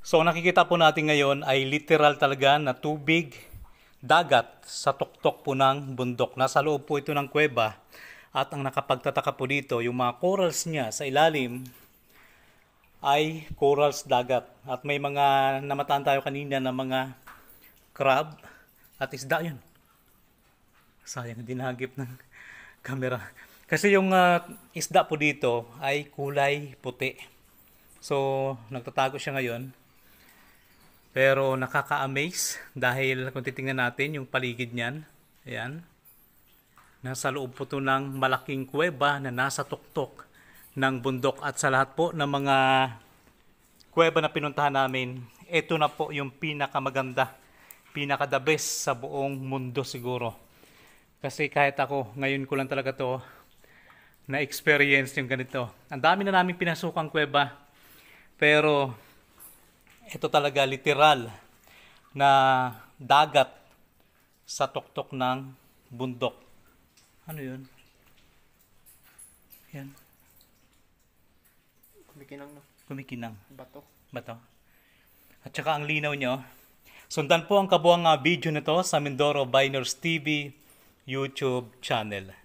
So nakikita po natin ngayon ay literal talaga na tubig, dagat sa tuktok po ng bundok. Nasa loob po ito ng kuweba at ang nakapagtataka po dito, yung mga corals niya sa ilalim ay corals dagat. At may mga namataan tayo kanina na mga crab at isda yun. Sayang, dinagip ng camera. Kasi yung isda po dito ay kulay puti. So nagtatago siya ngayon. Pero nakaka-amaze dahil kung titingnan natin yung paligid niyan, ayan, nasa loob po ito ng malaking kuweba na nasa tuktok ng bundok. At sa lahat po ng mga kuweba na pinuntahan namin, ito na po yung pinakamaganda, pinaka-the best sa buong mundo siguro. Kasi kahit ako, ngayon ko lang talaga to na-experience yung ganito. Ang dami na namin pinasukang kuweba, pero ito talaga literal na dagat sa tuktok ng bundok. Ano yun? Yan. Kumikinang no? Kumikinang. Bato. Bato. At saka ang linaw nyo. Sundan po ang kabuang video nito sa Mindoro Biners TV YouTube channel.